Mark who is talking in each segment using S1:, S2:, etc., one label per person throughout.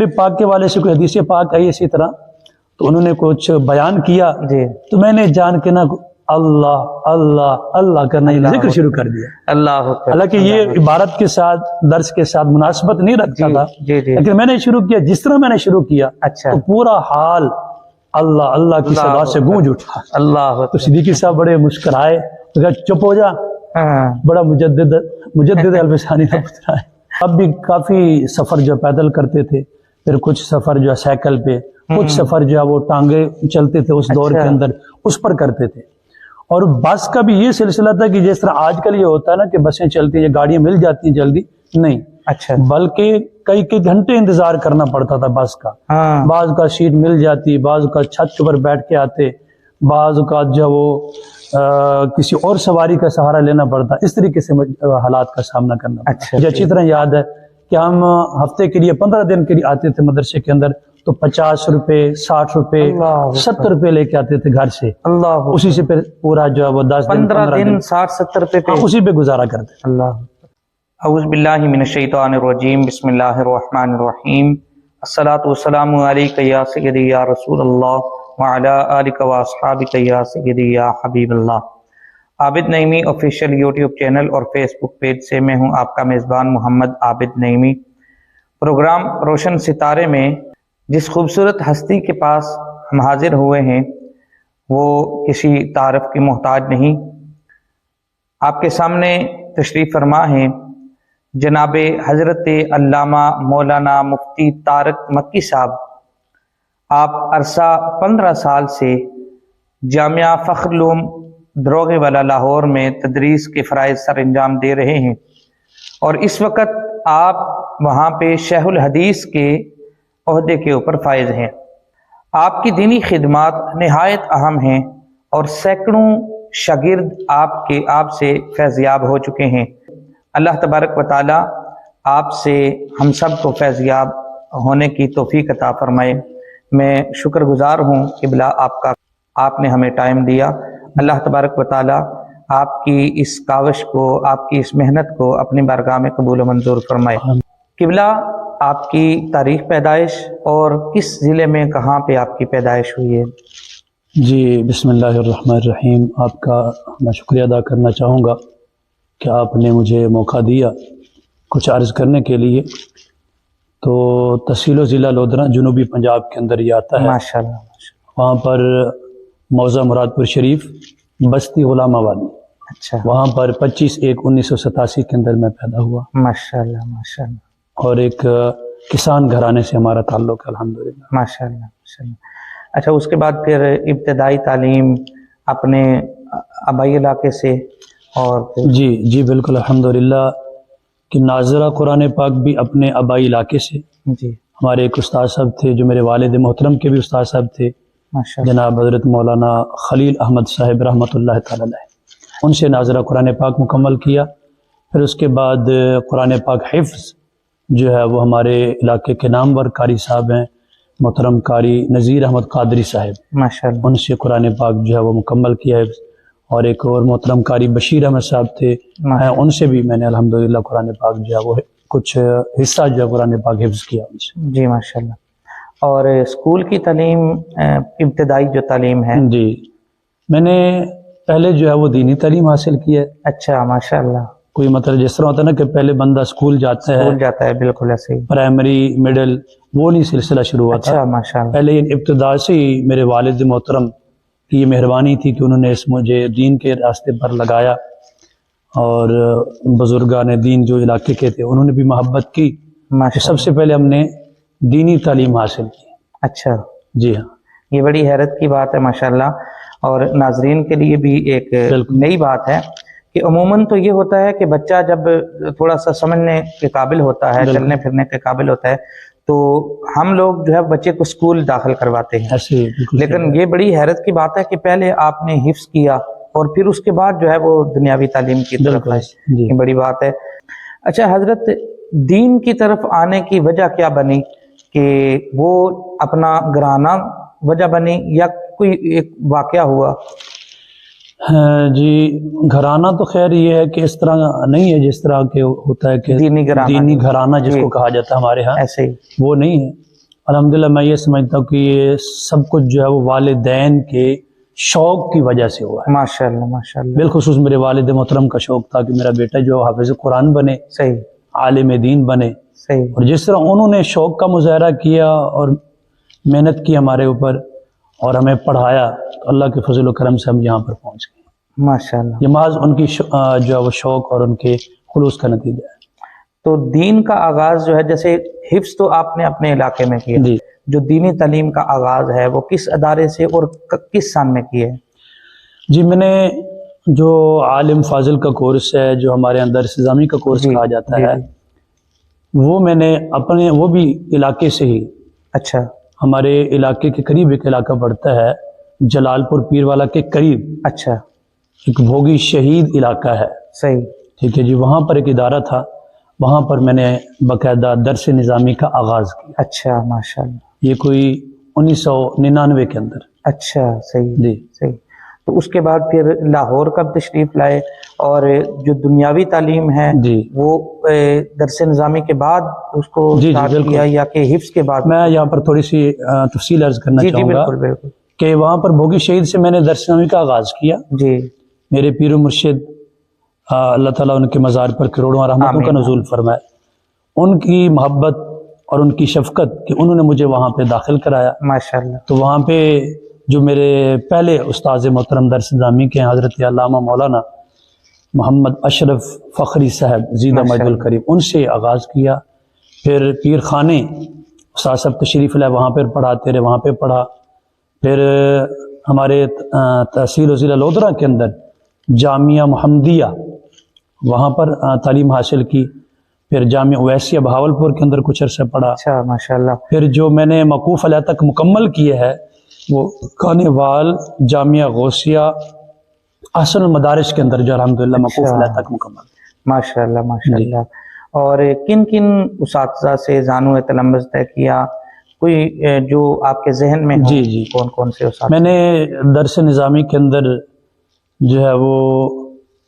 S1: ذکر پاک کے والے سے کوئی حدیث پاک آئی اسی طرح تو انہوں نے کچھ بیان کیا
S2: جی
S1: تو میں نے جان کے نا اللہ اللہ اللہ کرنا ذکر شروع کر دیا.
S2: اللہ اکبر.
S1: حالانکہ یہ عبارت کے ساتھ درس کے ساتھ مناسبت نہیں رکھتا تھا لیکن میں نے شروع کیا جس طرح میں نے شروع کیا
S2: اچھا
S1: تو پورا حال اللہ اللہ کی صدا سے گونج اٹھا.
S2: اللہ
S1: تو صدیقی صاحب بڑے مسکرائے تو کہا چپ ہو جا بڑا مجدد الفسانی کا پتر ہے. اب بھی کافی سفر جو پیدل کرتے تھے پھر کچھ سفر جو ہے سائیکل پہ کچھ سفر جو ہے وہ ٹانگے چلتے تھے اس دور کے اندر اس پر کرتے تھے. اور بس کا بھی یہ سلسلہ تھا کہ جس طرح آج کل یہ ہوتا ہے نا کہ بسیں چلتی ہیں یا گاڑیاں مل جاتی ہیں جلدی نہیں
S2: اچھا
S1: بلکہ کئی گھنٹے انتظار کرنا پڑتا تھا بس کا. بعض کا سیٹ مل جاتی بعض کا چھت کے اوپر بیٹھ کے آتے بعض کا جو وہ کسی اور سواری کا سہارا لینا پڑتا. اس طریقے سے حالات کا سامنا کرنا پڑتا. مجھے اچھی طرح یاد ہے کہ ہم ہفتے کے لیے 15 دن کے لیے آتے تھے مدرسے کے اندر تو 50 روپے 60 روپے 70 روپے لے کے آتے تھے گھر سے.
S2: اللہ
S1: اسی سے پھر پورا جو ہے وہ 10 دن
S2: 15 دن 60-70 روپے پہ
S1: اسی پہ گزارا کرتے.
S2: اللہ. اعوذ باللہ من الشیطان الرجیم بسم اللہ الرحمن الرحیم. الصلاۃ والسلام علیک یا سیدی یا رسول اللہ وعلی آلک و اصحابک یا سیدی یا حبیب اللہ. عابد نعیمی آفیشیل یوٹیوب چینل اور فیس بک پیج سے میں ہوں آپ کا میزبان محمد عابد نعیمی. پروگرام روشن ستارے میں جس خوبصورت ہستی کے پاس ہم حاضر ہوئے ہیں وہ کسی تعارف کی محتاج نہیں. آپ کے سامنے تشریف فرما ہیں جناب حضرت علامہ مولانا مفتی طارق مکی صاحب. آپ عرصہ 15 سال سے جامعہ فخر العلوم دروغے والا لاہور میں تدریس کے فرائض سر انجام دے رہے ہیں اور اس وقت آپ وہاں پہ شیخ الحدیث کے عہدے کے اوپر فائز ہیں. آپ کی دینی خدمات نہایت اہم ہیں اور سینکڑوں شاگرد آپ سے فیضیاب ہو چکے ہیں. اللہ تبارک و تعالی آپ سے ہم سب کو فیضیاب ہونے کی توفیق عطا فرمائے. میں شکر گزار ہوں کہ بلا آپ نے ہمیں ٹائم دیا. اللہ تبارک و تعالی آپ کی اس کاوش کو آپ کی اس محنت کو اپنی بارگاہ میں قبول و منظور فرمائے. قبلہ آپ کی تاریخ پیدائش اور کس ضلع میں کہاں پہ آپ کی پیدائش ہوئی ہے؟
S1: جی بسم اللہ الرحمن الرحیم. آپ کا میں شکریہ ادا کرنا چاہوں گا کہ آپ نے مجھے موقع دیا کچھ عرض کرنے کے لیے. تو تحصیل و ضلع لودھرا جنوبی پنجاب کے اندر یہ آتا ہے.
S2: ماشاءاللہ.
S1: وہاں پر موضع مراد پور شریف بستی غلام آبادی.
S2: اچھا.
S1: وہاں پر 25/1/1987 کے اندر میں پیدا ہوا.
S2: ماشاءاللہ ماشاءاللہ.
S1: اور ایک کسان گھرانے سے ہمارا تعلق ہے الحمدللہ.
S2: ماشاءاللہ ماشاءاللہ. اچھا اس کے بعد پھر ابتدائی تعلیم اپنے آبائی علاقے سے اور
S1: جی بالکل الحمدللہ کہ ناظرہ قرآن پاک بھی اپنے آبائی علاقے سے.
S2: جی.
S1: ہمارے ایک استاد صاحب تھے جو میرے والد محترم کے بھی استاد صاحب تھے جناب حضرت مولانا خلیل احمد صاحب رحمۃ اللہ تعالی علیہ. ان سے ناظرہ قرآن پاک مکمل کیا. پھر اس کے بعد قرآن پاک حفظ جو ہے وہ ہمارے علاقے کے نامور قاری صاحب ہیں محترم قاری نذیر احمد قادری صاحب.
S2: ماشاءاللہ.
S1: ان سے قرآن پاک جو ہے وہ مکمل کیا حفظ. اور ایک اور محترم قاری بشیر احمد صاحب تھے ان سے بھی میں نے الحمدللہ قرآن پاک جو ہے وہ کچھ حصہ جو ہے قرآن پاک حفظ کیا ان سے.
S2: جی ماشاءاللہ. اور اسکول کی تعلیم ابتدائی جو تعلیم ہے
S1: جی میں نے پہلے جو ہے وہ دینی تعلیم حاصل کی ہے.
S2: اچھا ماشاءاللہ.
S1: کوئی مطلب جس طرح ہوتا ہے نا کہ پہلے بندہ اسکول جاتا
S2: ہے بالکل ایسے ہی
S1: پرائمری مڈل وہ نہیں سلسلہ شروع ہوا تھا.
S2: اچھا ماشاءاللہ.
S1: پہلے ابتدا سے ہی میرے والد محترم کی یہ مہربانی تھی کہ انہوں نے مجھے دین کے راستے پر لگایا اور بزرگان دین جو علاقے کے تھے انہوں نے بھی محبت کی. سب سے پہلے ہم نے دینی تعلیم حاصل کی.
S2: اچھا.
S1: جی ہاں
S2: یہ بڑی حیرت کی بات ہے ماشاءاللہ. اور ناظرین کے لیے بھی ایک نئی بات ہے کہ عموماً تو یہ ہوتا ہے کہ بچہ جب تھوڑا سا سمجھنے کے قابل ہوتا ہے چلنے پھرنے کے قابل ہوتا ہے تو ہم لوگ جو ہے بچے کو اسکول داخل کرواتے ہیں. لیکن یہ بڑی حیرت کی بات ہے کہ پہلے آپ نے حفظ کیا اور پھر اس کے بعد جو ہے وہ دنیاوی تعلیم کی طرف آئے. یہ بڑی بات ہے. اچھا حضرت دین کی طرف آنے کی وجہ کیا بنی کہ وہ اپنا گھرانہ وجہ بنی یا کوئی ایک واقعہ ہوا؟
S1: جی گھرانہ تو خیر یہ ہے کہ اس طرح نہیں ہے جس طرح کہ ہوتا ہے کہ دینی گھرانہ جس کو کہا جاتا ہے ہمارے ہاں
S2: ایسے ہی
S1: وہ نہیں ہے. الحمدللہ میں یہ سمجھتا ہوں کہ یہ سب کچھ جو ہے وہ والدین کے شوق کی وجہ سے ہوا ہے.
S2: ماشاءاللہ ماشاءاللہ.
S1: بالخصوص میرے والد محترم کا شوق تھا کہ میرا بیٹا جو حافظ قرآن بنے,
S2: صحیح,
S1: عالم دین بنے.
S2: صحیح.
S1: اور جس طرح انہوں نے شوق کا مظاہرہ کیا اور محنت کی ہمارے اوپر اور ہمیں پڑھایا, تو اللہ کے فضل و کرم سے ہم یہاں پر پہنچ گئے.
S2: ماشاءاللہ.
S1: یہ محض ان کی جو ہے وہ شوق اور ان کے خلوص کا نتیجہ ہے.
S2: تو دین کا آغاز جو ہے, جیسے حفظ تو آپ نے اپنے علاقے میں کیا,
S1: جی
S2: جو دینی تعلیم کا آغاز ہے وہ کس ادارے سے اور کس سال میں کیا ہے؟
S1: جی میں نے جو عالم فاضل کا کورس ہے, جو ہمارے اندر درس کا کورس کہا جاتا ہے, وہ میں نے اپنے وہ بھی علاقے سے ہی,
S2: اچھا,
S1: ہمارے علاقے کے قریب ایک علاقہ پڑتا ہے جلال پور پیر والا کے قریب,
S2: اچھا,
S1: ایک بھوگی شہید علاقہ ہے.
S2: صحیح,
S1: ٹھیک ہے جی. وہاں پر ایک ادارہ تھا, وہاں پر میں نے باقاعدہ درس نظامی کا آغاز کیا.
S2: اچھا, ماشاءاللہ.
S1: یہ کوئی 1999 کے اندر.
S2: اچھا, صحیح
S1: جی.
S2: صحیح. تو اس کے بعد پھر لاہور کب تشریف لائے, اور جو دنیاوی تعلیم ہے
S1: جی
S2: وہ درس نظامی کے بعد اس کو
S1: جی
S2: اسٹارٹ
S1: بالکل.
S2: کیا یا کہ حفظ کے بعد؟
S1: میں یہاں پر تھوڑی سی تفصیل عرض کرنا
S2: جی جی
S1: چاہوں گا
S2: بالکل بالکل.
S1: کہ وہاں پر بھوگی شہید سے میں نے درس نظامی کا آغاز کیا.
S2: جی,
S1: میرے پیر و مرشد اللہ تعالیٰ ان کے مزار پر کروڑوں رحمتوں کا نزول فرمائے, ان کی محبت اور ان کی شفقت کہ انہوں نے مجھے وہاں پہ داخل کرایا.
S2: ماشاءاللہ.
S1: تو وہاں پہ جو میرے پہلے استاذ محترم درس نظامی کے ہیں حضرت علامہ مولانا محمد اشرف فخری صاحب زیدہ مجد الکریم, ان سے آغاز کیا. پھر پیر خانے استاد صاحب تشریف لائے, وہاں پر پڑھاتے رہے, وہاں پہ پڑھا. پھر ہمارے تحصیل و ضلع لودھرا کے اندر جامعہ محمدیہ, وہاں پر تعلیم حاصل کی. پھر جامعہ اویسیہ بہاولپور کے اندر کچھ عرصہ پڑھا.
S2: اچھا, ماشاءاللہ.
S1: پھر جو میں نے موقوف علیہ تک مکمل کیے ہے وہ کانیوال جامعہ غوثیہ احسن المدارس کے اندر جو الحمدللہ موقوف علیہ تک مکمل.
S2: ماشاءاللہ ماشاءاللہ. اور کن کن اساتذہ سے زانو تلمذ طے کیا, کوئی جو آپ کے ذہن میں ہوں؟
S1: جی جی.
S2: کون کون سے اساتذہ؟
S1: میں نے درس نظامی کے اندر جو ہے وہ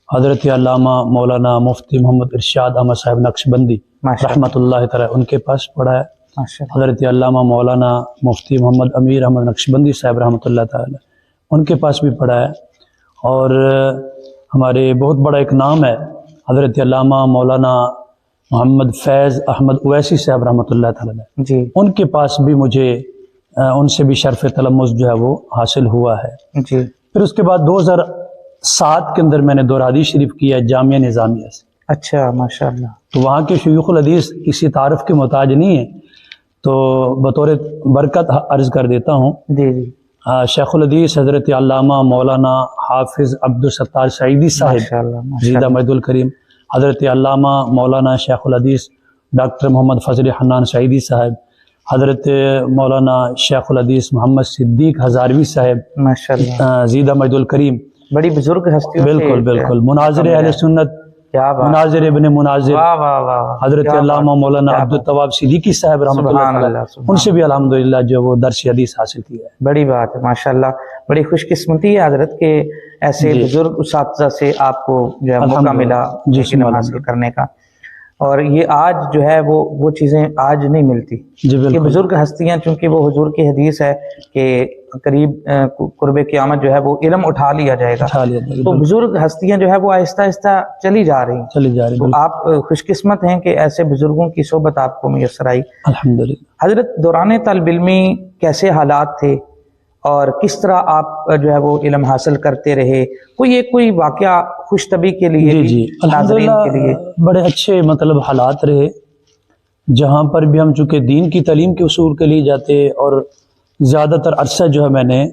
S1: حضرت علامہ مولانا مفتی محمد ارشاد احمد صاحب نقشبندی رحمۃ اللہ تعالی ان کے پاس پڑھا ہے. حضرت علامہ مولانا مفتی محمد امیر احمد نقشبندی صاحب رحمۃ اللہ تعالی ان کے پاس بھی پڑھا ہے. اور ہمارے بہت بڑا ایک نام ہے حضرت علامہ مولانا محمد فیض احمد اویسی صاحب رحمۃ اللہ تعالی,
S2: جی,
S1: ان کے پاس بھی مجھے ان سے بھی شرف تلمذ جو ہے وہ حاصل ہوا ہے.
S2: جی.
S1: پھر اس کے بعد 2007 کے اندر میں نے دور حدیث شریف کیا جامعہ نظامیہ سے.
S2: اچھا, ماشاءاللہ.
S1: تو وہاں کے شیوخ الحدیث کسی تعارف کے محتاج نہیں ہیں, تو بطور برکت عرض کر دیتا ہوں.
S2: جی جی.
S1: شیخ الحدیث حضرت علامہ مولانا حافظ عبدالستار سعیدی صاحب زیدہ مجد الکریم, حضرت علامہ مولانا شیخ الحدیث ڈاکٹر محمد فضل حنان سعیدی صاحب, حضرت مولانا شیخ الحدیث محمد صدیق ہزاروی صاحب
S2: ماشاءاللہ
S1: زیدہ مجد الکریم,
S2: بڑی بزرگ ہستیوں.
S1: بالکل بالکل. مناظر اہل سنت, مناظر ابن مناظر, حضرت علامہ مولانا عبدالتواب صدیقی صاحب رحمۃ اللہ علیہ, ان سے بھی الحمدللہ جو وہ درس حدیث حاصل کیا ہے.
S2: بڑی بات ہے ماشاءاللہ. بڑی خوش قسمتی ہے حضرت کے ایسے بزرگ اساتذہ سے آپ کو جو ہے موقع ملا علم حاصل کرنے کا. اور یہ آج جو ہے وہ چیزیں آج نہیں ملتی. یہ بزرگ ہستیاں, چونکہ وہ حضور کی حدیث ہے کہ قریب قرب قیامت جو ہے وہ علم اٹھا لیا جائے گا, تو بزرگ ہستیاں جو ہے وہ آہستہ آہستہ چلی جا رہی ہیں. تو آپ خوش قسمت ہیں کہ ایسے بزرگوں کی صحبت آپ کو میسر آئی الحمدللہ. حضرت دوران طالب علمی کیسے حالات تھے اور کس طرح آپ جو ہے وہ علم حاصل کرتے رہے؟ کوئی واقعہ خوش طبی کے لیے؟
S1: جی الحمدللہ بڑے اچھے مطلب حالات رہے, جہاں پر بھی ہم چونکہ دین کی تعلیم کے اصول کے لیے جاتے, اور زیادہ تر عرصہ جو ہے میں نے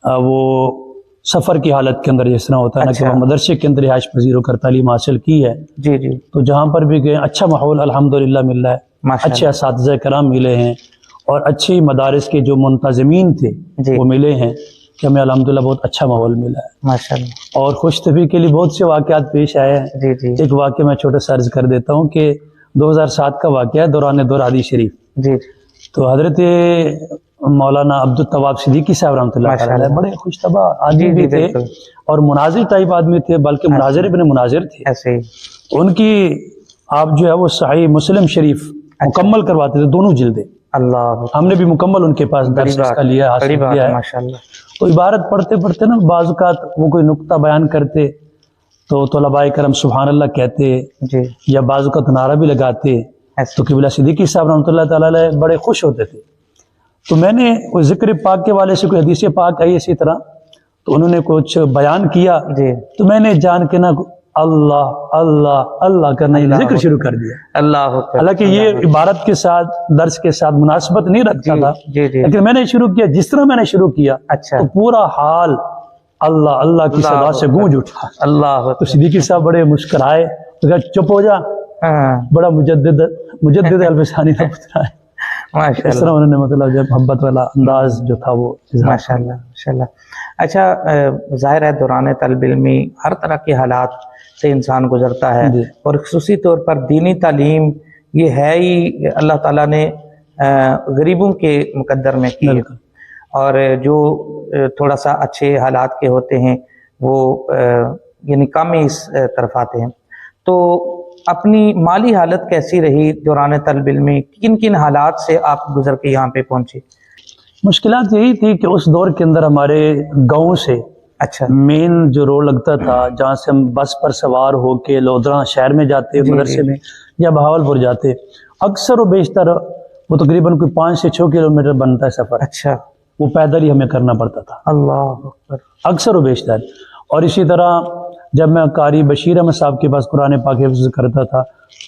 S1: وہ سفر کی حالت کے اندر جس طرح ہوتا ہے نا کہ وہ مدرسے کے اندر رہائش پذیر ہو کر تعلیم حاصل کی ہے.
S2: جی جی.
S1: تو جہاں پر بھی گئے اچھا ماحول الحمدللہ مل رہا ہے, اچھے اساتذہ کرام ملے ہیں, اور اچھی مدارس کے جو منتظمین تھے وہ ملے ہیں, کہ ہمیں الحمدللہ بہت اچھا ماحول ملا ہے
S2: ماشاءاللہ.
S1: اور خوش طبی کے لیے بہت سے واقعات پیش آئے ہیں.
S2: جی جی.
S1: ایک واقعہ میں چھوٹا سا عرض کر دیتا ہوں کہ 2007 کا واقعہ ہے دوران دور حدیث شریف.
S2: جی. تو
S1: حضرت مولانا عبدالتواب صدیقی صاحب رحمۃ اللہ علیہ بڑے خوش طبع آدمی بھی تھے, اور مناظر ٹائپ آدمی تھے, بلکہ مناظر ابن مناظر تھے.
S2: ایسے
S1: ان کی آپ جو ہے وہ صحیح مسلم شریف مکمل کرواتے تھے, دونوں جلدیں.
S2: اللہ
S1: ہم نے بھی مکمل ان کے پاس درس اس کا لیا حاصل کیا ہے.
S2: ماشاءاللہ.
S1: تو عبارت پڑھتے پڑھتے نا بعض اوقات وہ کوئی نقطہ بیان کرتے تو طلباء کرم سبحان اللہ کہتے
S2: جی
S1: یا بعض اوقات نعرہ بھی لگاتے تو قبلہ صدیقی صاحب رحمۃ اللہ تعالی علیہ بڑے خوش ہوتے تھے. تو میں نے کوئی ذکر پاک کے والے سے کوئی حدیث پاک آئی اسی طرح تو انہوں نے کچھ بیان کیا
S2: جی
S1: تو میں نے جان کے نا اللہ اللہ اللہ کرنا ذکر شروع کر دیا.
S2: اللہ
S1: حالانکہ یہ عبارت کے ساتھ درس کے ساتھ مناسبت نہیں رکھتا تھا
S2: جی جی
S1: لیکن میں نے شروع کیا جس طرح میں نے شروع کیا
S2: اچھا
S1: تو پورا حال اللہ اللہ کی صدا سے گونج اٹھا.
S2: اللہ
S1: تو صدیقی صاحب بڑے مسکرائے تو کہا چپ ہو جا بڑا مجدد الفسانی کا پتر ہے. اس طرح انہوں نے مطلب جب محبت والا انداز جو تھا وہ
S2: ماشاءاللہ ماشاءاللہ. اچھا ظاہر ہے دوران طالب علمی ہر طرح کے حالات سے انسان گزرتا ہے اور خصوصی طور پر دینی تعلیم یہ ہے ہی اللہ تعالیٰ نے غریبوں کے مقدر میں کی اور جو تھوڑا سا اچھے حالات کے ہوتے ہیں وہ یعنی کم ہی اس طرف آتے ہیں. تو اپنی مالی حالت کیسی رہی دوران طالب علمی؟ کن کن حالات سے آپ گزر کے یہاں پہ پہنچے؟
S1: مشکلات یہی تھی کہ اس دور کے اندر ہمارے گاؤں سے
S2: اچھا
S1: مین جو روڈ لگتا تھا جہاں سے ہم بس پر سوار ہو کے لودھرا شہر میں جاتے مدرسے میں یا بہاولپور جاتے اکثر و بیشتر وہ تقریباً کوئی 5 سے 6 کلومیٹر بنتا ہے سفر.
S2: اچھا
S1: وہ پیدل ہی ہمیں کرنا پڑتا تھا
S2: اللہ اکبر
S1: اکثر و بیشتر. اور اسی طرح جب میں قاری بشیر احمد صاحب کے پاس قرآن پاک حفظ کرتا تھا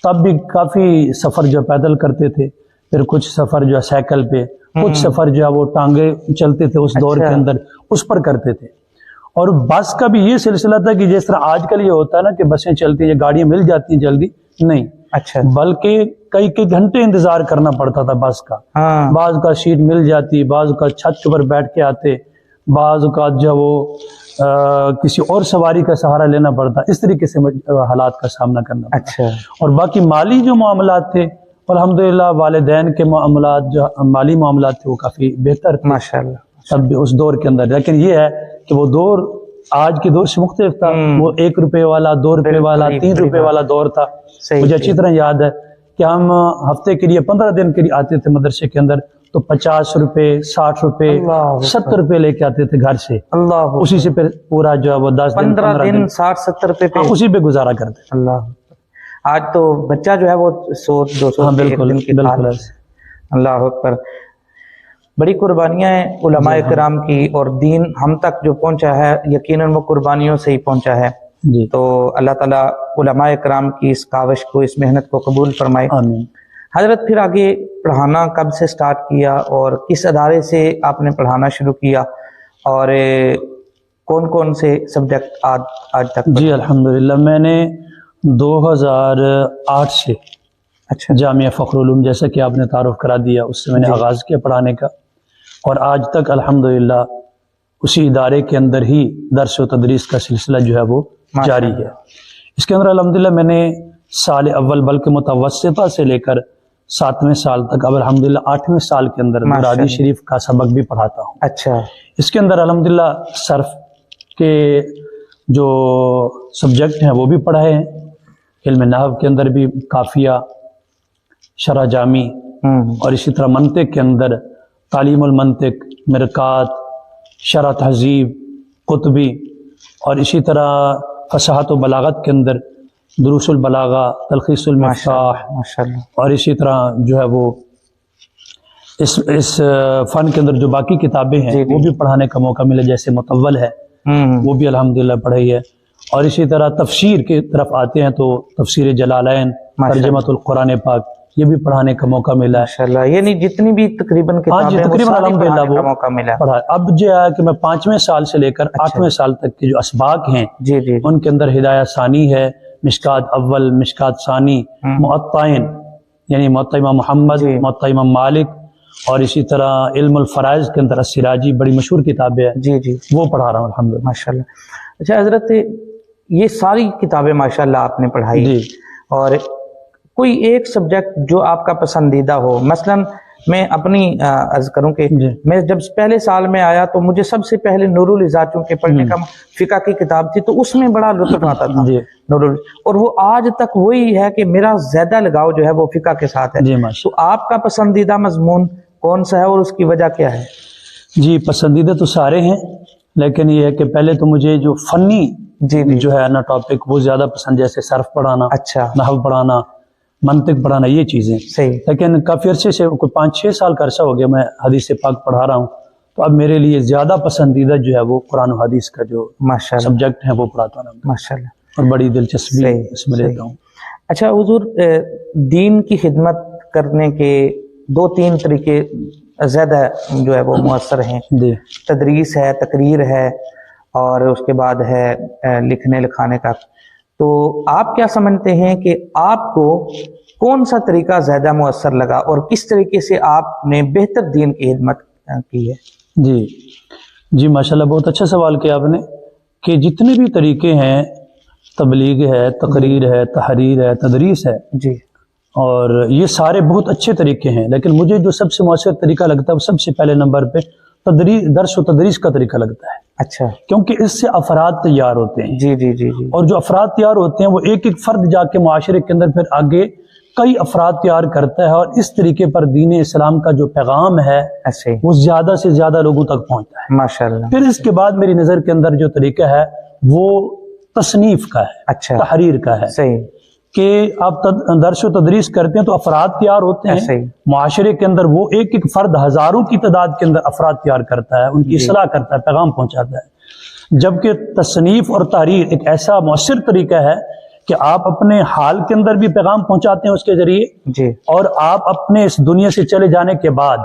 S1: تب بھی کافی سفر جو پیدل کرتے تھے. پھر کچھ سفر جو ہے سائیکل پہ کچھ سفر جو ہے وہ ٹانگے چلتے تھے اس دور کے اندر اس پر کرتے تھے. اور بس کا بھی یہ سلسلہ تھا کہ جس طرح آج کل یہ ہوتا ہے نا کہ بسیں چلتی ہیں یا گاڑیاں مل جاتی ہیں جلدی نہیں
S2: اچھا
S1: بلکہ کئی گھنٹے انتظار کرنا پڑتا تھا بس کا. بعض کا سیٹ مل جاتی بعض کا چھت کے اوپر بیٹھ کے آتے بعض کا جو وہ کسی اور سواری کا سہارا لینا پڑتا. اس طریقے سے حالات کا سامنا کرنا پڑتا.
S2: اچھا
S1: اور باقی مالی جو معاملات تھے الحمدللہ والدین کے معاملات جو مالی معاملات تھے وہ کافی بہتر تھے
S2: ماشاءاللہ
S1: تب بھی اس دور کے اندر. لیکن یہ ہے کہ وہ دور آج کے دور سے مختلف تھا. وہ 1 روپے والا 2 روپے والا 3 روپے والا دور تھا. مجھے اچھی طرح یاد ہے کہ ہم ہفتے کے لیے 15 دن کے لیے آتے تھے مدرسے کے اندر تو 50 روپے 60 روپے 70 روپے لے کے آتے تھے گھر سے.
S2: اللہ
S1: اسی سے پھر پورا جو ہے وہ 10 دن
S2: 15 دن 60-70 روپے پہ
S1: اسی پہ گزارا کرتے.
S2: اللہ آج تو بچہ جو ہے وہ 100-200
S1: بالکل.
S2: اللہ اکبر. بڑی قربانیاں ہیں علماء کرام کی اور دین ہم تک جو پہنچا ہے یقیناً وہ قربانیوں سے ہی پہنچا ہے.
S1: جی
S2: تو اللہ تعالیٰ علماء کرام کی اس کاوش کو اس محنت کو قبول فرمائے.
S1: آمین.
S2: حضرت پھر آگے پڑھانا کب سے سٹارٹ کیا اور کس ادارے سے آپ نے پڑھانا شروع کیا اور کون کون سے سبجیکٹ آج تک؟
S1: جی الحمدللہ میں نے 2008 سے
S2: اچھا
S1: جامعہ فخر العلوم جیسا کہ آپ نے تعارف کرا دیا اس سے میں نے آغاز کیا پڑھانے کا اور آج تک الحمدللہ اسی ادارے کے اندر ہی درس و تدریس کا سلسلہ جو ہے وہ جاری ہے. اس کے اندر الحمدللہ میں نے سال اول بلکہ متوسطہ سے لے کر 7ویں سال تک اب الحمدللہ 8ویں سال کے اندر مرادی شریف کا سبق بھی پڑھاتا ہوں.
S2: اچھا
S1: اس کے اندر الحمدللہ صرف کے جو سبجیکٹ ہیں وہ بھی پڑھائے ہیں. علم نحو کے اندر بھی قافیہ شرح جامی اور اسی طرح منطق کے اندر تعلیم المنطق مرکات شرح تہذیب قطبی اور اسی طرح فصاحت و بلاغت کے اندر دروس البلاغہ تلخیص المفتاح اور اسی طرح جو ہے وہ اس فن کے اندر جو باقی کتابیں ہیں وہ بھی پڑھانے کا موقع ملا جیسے مطول ہے وہ بھی الحمدللہ پڑھی ہے. اور اسی طرح تفسیر کی طرف آتے ہیں تو تفسیر جلالین ترجمۃ القرآن پاک یہ بھی پڑھانے کا موقع ملا ہے.
S2: ماشاءاللہ. یعنی جتنی بھی تقریباً کتابیں
S1: الحمدللہ وہ
S2: موقع ملا.
S1: اب جو ہے کہ میں 5ویں سال سے لے کر 8ویں سال تک کے جو اسباق ہیں
S2: جی جی
S1: ان کے اندر ہدایہ ثانی ہے مشکات اول مشکات ثانی معطئین یعنی معطئ امام محمد معطئ امام مالک اور اسی طرح علم الفرائض کے اندر السراجی بڑی مشہور کتابیں ہیں
S2: جی جی
S1: وہ پڑھا رہا ہوں الحمدللہ.
S2: ماشاءاللہ. اچھا حضرت یہ ساری کتابیں ماشاءاللہ آپ نے پڑھائی
S1: جی
S2: اور کوئی ایک سبجیکٹ جو آپ کا پسندیدہ ہو مثلاً میں اپنی عرض کروں کہ
S1: جی
S2: میں جب پہلے سال میں آیا تو مجھے سب سے پہلے نور العزا چونکہ پڑھنے کا فقہ کی کتاب تھی تو اس میں بڑا لطف آتا تھا
S1: جی
S2: اور وہ آج تک وہی ہے کہ میرا زیادہ لگاؤ جو ہے وہ فقہ کے ساتھ ہے.
S1: جی ماشاء
S2: تو آپ کا پسندیدہ مضمون کون سا ہے اور اس کی وجہ کیا ہے؟
S1: جی پسندیدہ تو سارے ہیں، لیکن یہ ہے کہ پہلے تو مجھے جو فنی
S2: جی جی
S1: جو ہے نا ٹاپک وہ زیادہ پسند، جیسے صرف پڑھانا،
S2: اچھا
S1: نحو پڑھانا، منطق پڑھانا، یہ چیزیں.
S2: صحیح.
S1: لیکن کافی عرصے سے کوئی 5-6 سال کا عرصہ ہو گیا میں حدیث پاک پڑھا رہا ہوں، تو اب میرے لیے زیادہ پسندیدہ جو ہے وہ قرآن و حدیث کا جو
S2: ماشاء اللہ
S1: سبجیکٹ ہے وہ پڑھاتا ہوں
S2: ماشاء اللہ.
S1: اور بڑی دلچسپی
S2: صحیح،
S1: اس میں لیتا ہوں.
S2: اچھا حضور، دین کی خدمت کرنے کے 2-3 طریقے زیادہ جو ہے وہ مؤثر ہیں.
S1: جی
S2: تدریس ہے، تقریر ہے، اور اس کے بعد ہے لکھنے لکھانے کا. تو آپ کیا سمجھتے ہیں کہ آپ کو کون سا طریقہ زیادہ مؤثر لگا اور کس طریقے سے آپ نے بہتر دین کی خدمت کی ہے؟
S1: جی جی ماشاءاللہ، بہت اچھا سوال کیا آپ نے کہ جتنے بھی طریقے ہیں، تبلیغ ہے، تقریر ہے، تحریر ہے، تدریس ہے،
S2: جی
S1: اور یہ سارے بہت اچھے طریقے ہیں، لیکن مجھے جو سب سے مؤثر طریقہ لگتا ہے وہ سب سے پہلے نمبر پہ درس و تدریس کا طریقہ لگتا ہے،
S2: اچھا.
S1: کیونکہ اس سے افراد تیار ہوتے ہیں.
S2: جی جی جی جی.
S1: اور جو افراد تیار ہوتے ہیں وہ ایک ایک فرد جا کے معاشرے کے اندر پھر آگے کئی افراد تیار کرتا ہے، اور اس طریقے پر دین اسلام کا جو پیغام ہے
S2: ایسے
S1: وہ زیادہ سے زیادہ لوگوں تک پہنچتا ہے.
S2: ماشاء اللہ.
S1: پھر اس کے بعد میری نظر کے اندر جو طریقہ ہے وہ تصنیف کا ہے،
S2: اچھا.
S1: تحریر کا ہے،
S2: صحیح.
S1: کہ آپ درس و تدریس کرتے ہیں تو افراد تیار ہوتے ہیں
S2: صحیح.
S1: معاشرے کے اندر، وہ ایک ایک فرد ہزاروں کی تعداد کے اندر افراد تیار کرتا ہے، ان کی اصلاح کرتا ہے، پیغام پہنچاتا ہے. جبکہ تصنیف اور تحریر ایک ایسا مؤثر طریقہ ہے کہ آپ اپنے حال کے اندر بھی پیغام پہنچاتے ہیں اس کے ذریعے،
S2: جی.
S1: اور آپ اپنے اس دنیا سے چلے جانے کے بعد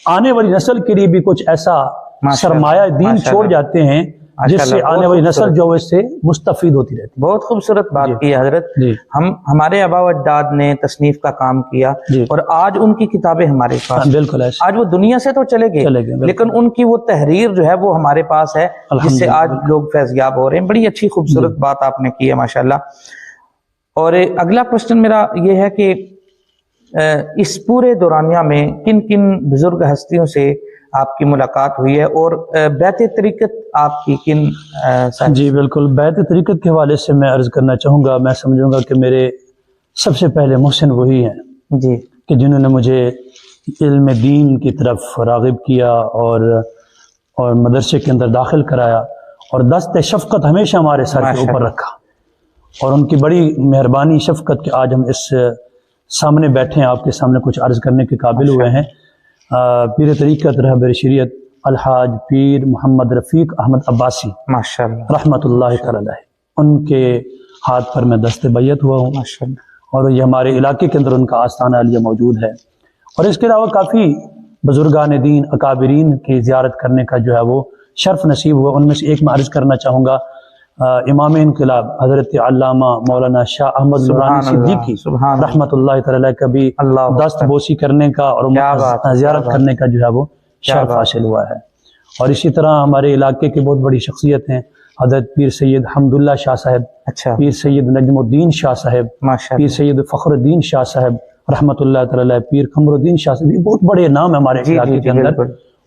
S1: آنے والی نسل کے لیے بھی کچھ ایسا سرمایہ دین چھوڑ جاتے ہیں جس سے آنے والی نسل جو ہے اس سے مستفید ہوتی رہتی ہے.
S2: بہت خوبصورت بات کی حضرت.
S1: جی
S2: ہمارے آبا و اجداد نے تصنیف کا کام کیا،
S1: جی
S2: اور آج ان کی کتابیں ہمارے پاس،
S1: بالکل ایسے
S2: آج وہ دنیا سے تو چلے گئے
S1: بالکل.
S2: لیکن ان کی وہ تحریر جو ہے وہ ہمارے پاس ہے، جس سے آج لوگ فیض یاب ہو رہے ہیں. بڑی اچھی خوبصورت بات آپ نے کی ہے ماشاءاللہ. اور اگلا کوشچن میرا یہ ہے کہ اس پورے دورانیہ میں کن کن بزرگ ہستیوں سے آپ کی ملاقات ہوئی ہے، اور بیعت طریقت آپ کی کن
S1: جی بالکل. بیعت طریقت کے حوالے سے میں عرض کرنا چاہوں گا، میں سمجھوں گا کہ میرے سب سے پہلے محسن وہی ہیں
S2: جی
S1: کہ جنہوں نے مجھے علم دین کی طرف راغب کیا اور مدرسے کے اندر داخل کرایا، اور دست شفقت ہمیشہ ہمارے سر کے اوپر رکھا، اور ان کی بڑی مہربانی شفقت کہ آج ہم اس سامنے بیٹھے ہیں، آپ کے سامنے کچھ عرض کرنے کے قابل ہوئے ہیں. پیر طریقت رہبر شریعت الحاج پیر محمد رفیق احمد عباسی
S2: ماشاءاللہ
S1: رحمۃ اللہ تعالی علیہ، ان کے ہاتھ پر میں دست بیعت ہوا ہوں،
S2: ماشاءاللہ.
S1: اور یہ ہمارے علاقے کے اندر ان کا آستانہ عالیہ موجود ہے. اور اس کے علاوہ کافی بزرگان دین اکابرین کی زیارت کرنے کا جو ہے وہ شرف نصیب ہوا. ان میں سے ایک میں عرض کرنا چاہوں گا، امام انقلاب حضرت علامہ مولانا شاہ احمد نورانی صدیقی رحمۃ اللہ تعالی کا بھی دست بوسی کرنے کا اور زیارت کرنے کا جو ہے وہ شرف حاصل ہوا ہے. اور اسی طرح ہمارے علاقے کی بہت بڑی شخصیت ہیں حضرت پیر سید حمداللہ شاہ صاحب،
S2: اچھا.
S1: پیر سید نجم الدین شاہ صاحب، پیر سید فخر الدین شاہ صاحب رحمۃ اللہ تعالی، پیر قمر الدین شاہ صاحب، یہ بہت بڑے نام ہیں ہمارے علاقے کے اندر،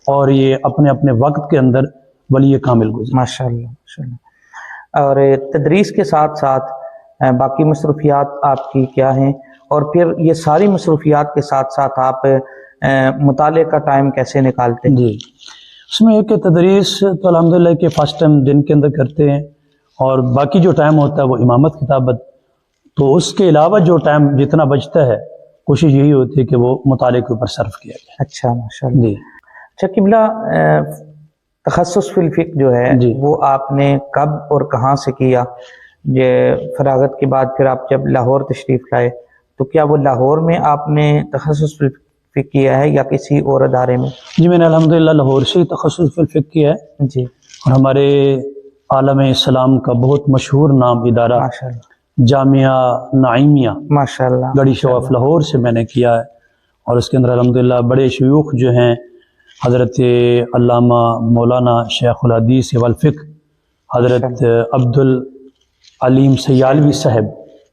S1: اور یہ اپنے اپنے وقت کے اندر ولی کامل گزرے.
S2: ماشاءاللہ ماشاءاللہ. اور تدریس کے ساتھ ساتھ باقی مصروفیات آپ کی کیا ہیں، اور پھر یہ ساری مصروفیات کے ساتھ ساتھ آپ مطالعے کا ٹائم کیسے نکالتے ہیں؟
S1: جی اس میں ایک تدریس تو الحمدللہ کہ فرسٹ ٹائم دن کے اندر کرتے ہیں، اور باقی جو ٹائم ہوتا ہے وہ امامت کتابت. تو اس کے علاوہ جو ٹائم جتنا بچتا ہے کوشش یہی ہوتی ہے کہ وہ مطالعے کے اوپر صرف کیا جائے.
S2: اچھا ماشاءاللہ.
S1: جی
S2: اچھا قبلہ، تخصص فی الفقہ جو ہے وہ آپ نے کب اور کہاں سے کیا؟ یہ فراغت کے بعد پھر آپ جب لاہور تشریف لائے تو کیا وہ لاہور میں آپ نے تخصص فی الفقہ کیا ہے یا کسی اور ادارے میں؟
S1: جی میں نے الحمدللہ لاہور سے تخصص فی الفقہ کیا ہے.
S2: جی.
S1: اور ہمارے عالم اسلام کا بہت مشہور نام ادارہ جامعہ نعیمیہ
S2: ماشاءاللہ
S1: گڑھی شواف لاہور سے میں نے کیا ہے. اور اس کے اندر الحمدللہ بڑے شیوخ جو ہیں حضرت علامہ مولانا شیخ الحدیث والفقہ حضرت عبد العلیم سیالوی صاحب،